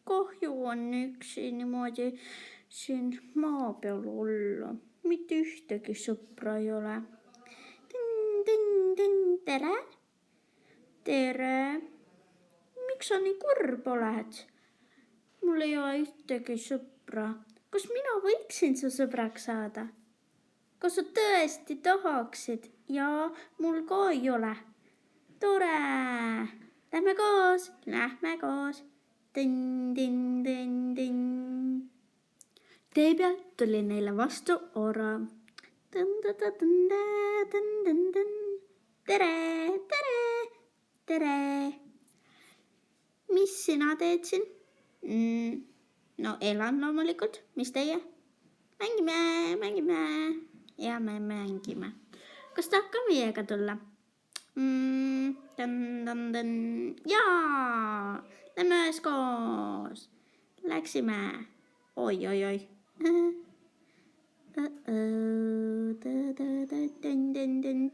kahju on üksi niimoodi siin maa peal olla. Mitte ühtegi sõpra ei ole. Tere! Tere! Miks sa nii kurb oled? Mul ei ole ühtegi sõpra. Kas mina võiksin su sõbraks saada? Kas sa tõesti tahaksid? Jaa, mul ka ei ole. Tore! Lähme koos! Tee pealt tuli neile vastu orav. Tere! Mis sina teed siin? No elan loomulikult. Mis teie? Mängime. Ja me mängime. Kas tahad ka meiega tulla? Jaa! Lähme üheskoos. Läksime. Oi.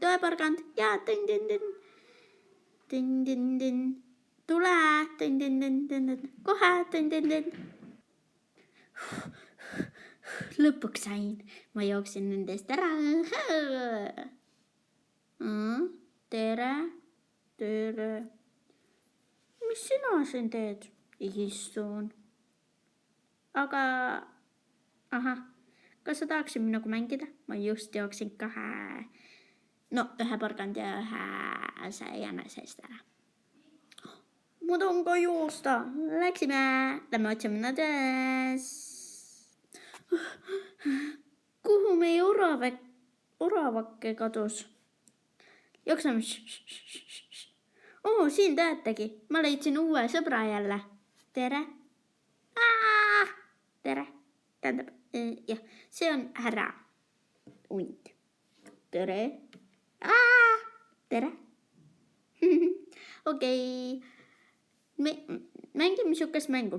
Tõeporgand. Jaa, tule. Kohe. Lõpuks sain. Ma jooksin nendest ära. Tere. Mis sina siin teed? Istun. Aga... kas sa tahaksid minuga mängida? Ma just jooksin ühe porgand ja ühe jänesest ära. Ma tahan ka joosta. Lähme otsime nad üles. Kuhu meie oravake kadus? Jookseme. Siin teategi. Ma leidsin uue sõbra jälle. Tere. Tere. Tähendab, jah, see on härra hunt. Tere. Tere. Okei. Mängime niisugust mängu.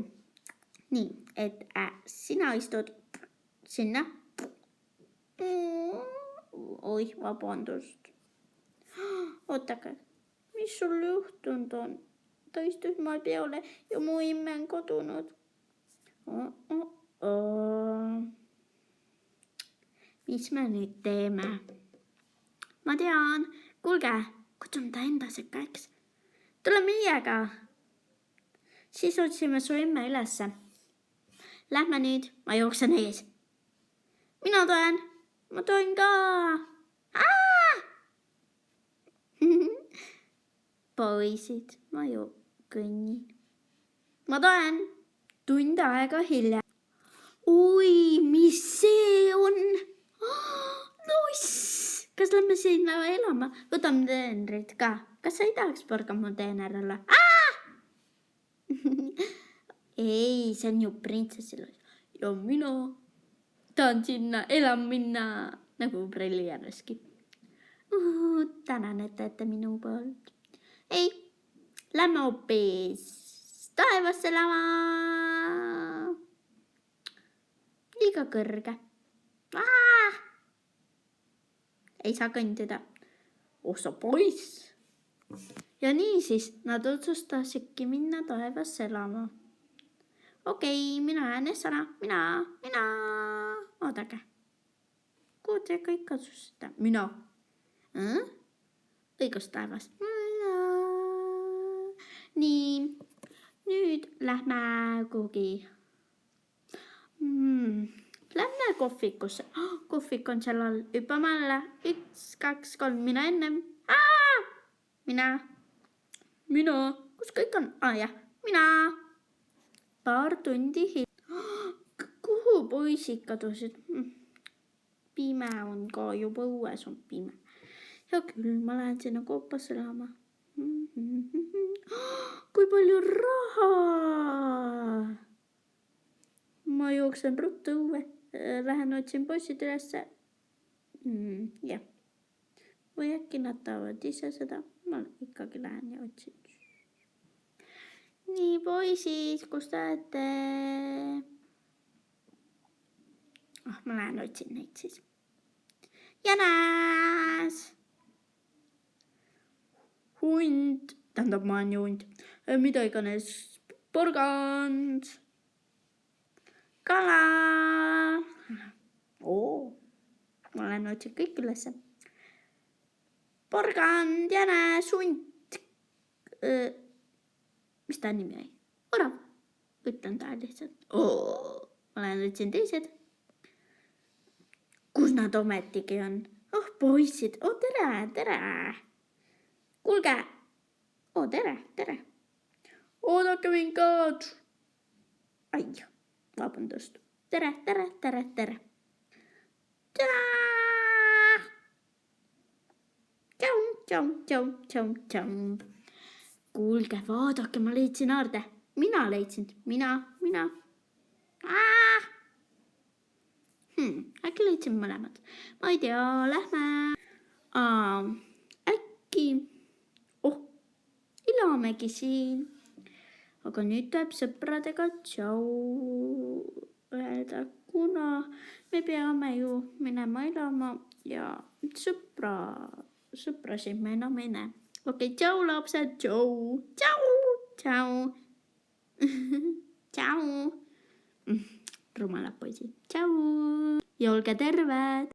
Nii, et sina istud sinna. Oi, vabandust. Ootake, mis sul juhtunud on? Ta istus maa peale ja mu imme on kadunud. Mis me nüüd teeme? Ma tean. Kuulge, kutsume ta enda sekka, eks? Tule meiega. Siis otsime su imme ülesse. Lähme nüüd. Ma jooksen ees. Mina toen. Ma toen ka. Poisid, ma ju kõnnin. Ma toen. Tund aega hiljem. Oi, mis see on? Loss! Kas lähme sinna elama? Võtame teenrid ka. Kas sa ei tahaks porgam mu teener olla? Ei, see on ju printsessil. Ja mina tahan sinna elama minna nagu prilli järreski. Tänan, et teete minu poolt. Ei, lähme hoopis taevasse elama. Liiga kõrge. Ei saa kõndida. Sa poiss. Ja nii siis nad otsustasidki minna taevasse elama. Okei, mina jään essana. Mina. Oodake. Kuhu te kõik otsustada? Mina. Õigus taevas. Nii, nüüd lähme kuhugi. Lähme kohvikusse. Kohvik on seal all. Hüppame alla. 1, 2, 3. Mina ennem. Mina. Kus kõik on? Jah. Mina. Paar tundi hiljem. Kuhu poisid kadusid? Pime on ka juba õues on pime. Ja küll ma lähen sinna koopasse elama. Kui palju raha! Ma jooksen ruttu õue. Lähen otsin poisid ülesse. Jah. Või äkki nad tahavad ise seda. Ma ikkagi lähen ja otsin. Nii, poisid, kus te olete? Ma lähen otsin neid siis. Jänes! Hunt, tähendab ma olen ju hunt. Mida iganes. Porgand. kala. Ma lähen otsin kõik ülesse. Porgand, jäne, sunt. Mis ta nimi oli? Orav. Ütlen ta lihtsalt. Ma lähen otsin teised. Kus nad ometigi on? Poissid. Tere. Kuulge. Tere. Oodake mind ka. Ai, vabandust. Tere. Tšau. Kuulge, vaadake, ma leidsin aarde. Mina leidsin. Mina. Äkki leidsin mõlemad. Ma ei tea, lähme. Äkki. Elamegi siin. Aga nüüd tuleb sõpradega tšau öelda, kuna me peame ju minema elama ja sõprasid me enam ei näe. Okei, tšau lapsed, tšau. Tšau. Rumalad poisid, tšau. Ja olge terved.